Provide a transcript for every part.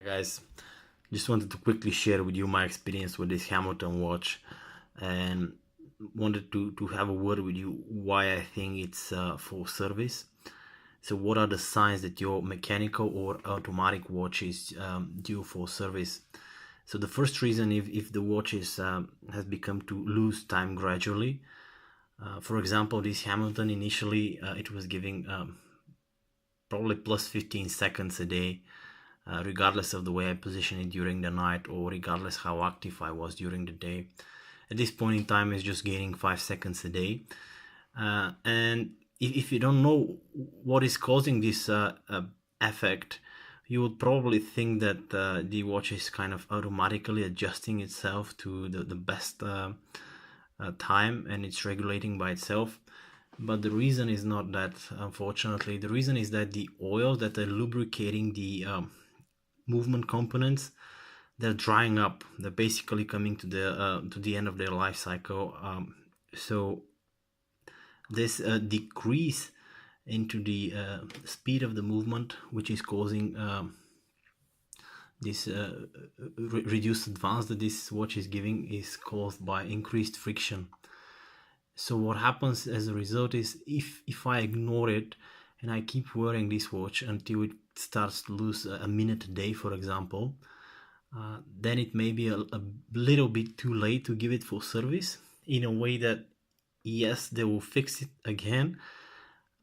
Guys, just wanted to quickly share with you my experience with this Hamilton watch, and wanted to have a word with you why I think it's for service. So what are the signs that your mechanical or automatic watch is due for service? So the first reason, if the watch has become to lose time gradually. For example, this Hamilton initially it was giving probably plus 15 seconds a day, regardless of the way I position it during the night, or regardless how active I was during the day. At this point in time, it's just gaining 5 seconds a day. And if you don't know what is causing this effect, you would probably think that the watch is kind of automatically adjusting itself to the best time, and it's regulating by itself. But the reason is not that, unfortunately. The reason is that the oils that are lubricating the movement components, they're drying up. They're basically coming to the end of their life cycle. So this decrease into the speed of the movement, which is causing this reduced advance that this watch is giving, is caused by increased friction. So what happens as a result is, if I ignore it and I keep wearing this watch until it starts to lose a minute a day, for example, then it may be a little bit too late to give it full service, in a way that, yes, they will fix it again,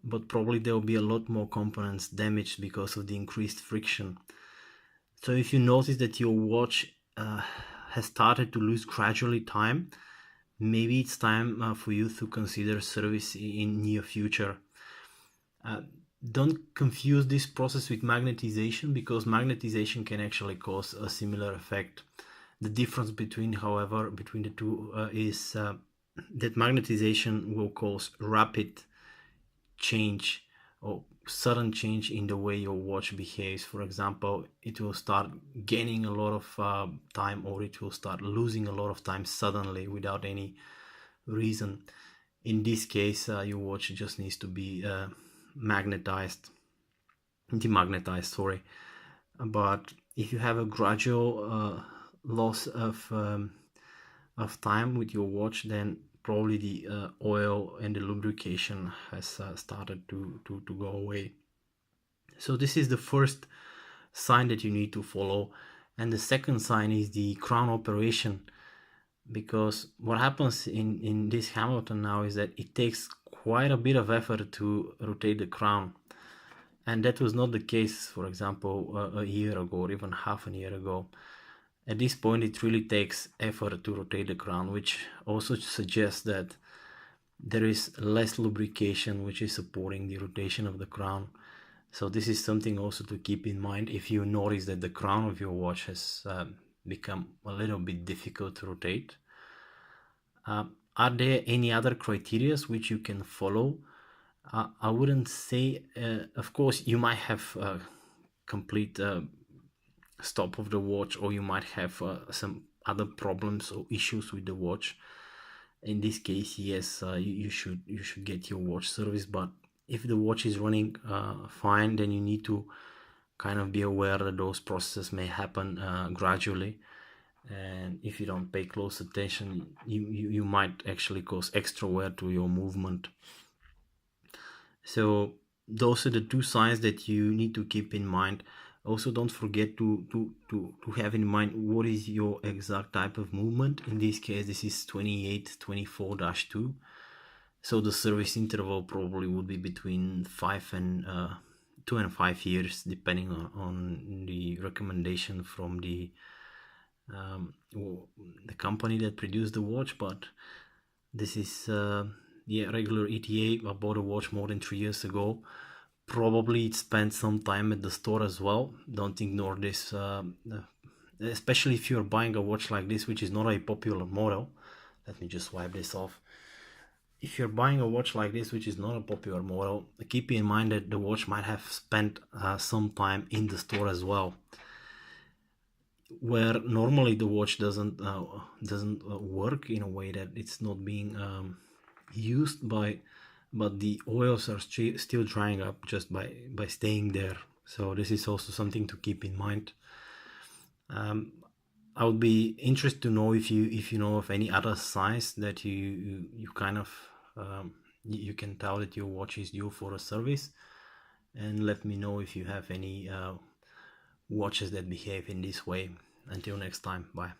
but probably there will be a lot more components damaged because of the increased friction. So if you notice that your watch has started to lose gradually time, maybe it's time for you to consider service in near future. Don't confuse this process with magnetization, because magnetization can actually cause a similar effect. The difference between the two is that magnetization will cause rapid change or sudden change in the way your watch behaves. For example, it will start gaining a lot of time, or it will start losing a lot of time suddenly without any reason. In this case, your watch just needs to be demagnetized, sorry. But if you have a gradual loss of time with your watch, then probably the oil and the lubrication has started to go away. So this is the first sign that you need to follow. And the second sign is the crown operation, because what happens in this Hamilton now is that it takes quite a bit of effort to rotate the crown, and that was not the case, for example, a year ago, or even half a year ago. At this point, it really takes effort to rotate the crown, which also suggests that there is less lubrication which is supporting the rotation of the crown. So this is something also to keep in mind if you notice that the crown of your watch has become a little bit difficult to rotate. Are there any other criteria which you can follow? I wouldn't say, of course, you might have complete stop of the watch, or you might have some other problems or issues with the watch. In this case, yes, you should get your watch serviced. But if the watch is running fine, then you need to kind of be aware that those processes may happen gradually. And if you don't pay close attention, you might actually cause extra wear to your movement. So those are the two signs that you need to keep in mind. Also, don't forget to have in mind what is your exact type of movement. In this case, this is 2824-2. So the service interval probably would be between 2 and 5 years, depending on the recommendation from the company that produced the watch. But this is regular ETA. I bought a watch more than 3 years ago. Probably it spent some time at the store as well. Don't ignore this, especially if you're buying a watch like this, which is not a popular model. Let me just wipe this off. If you're buying a watch like this, which is not a popular model, keep in mind that the watch might have spent some time in the store as well, where normally the watch doesn't work in a way that it's not being used by, but the oils are still drying up just by staying there. So this is also something to keep in mind. I would be interested to know if you know of any other signs that you kind of you can tell that your watch is due for a service, and let me know if you have any watches that behave in this way. Until next time, bye.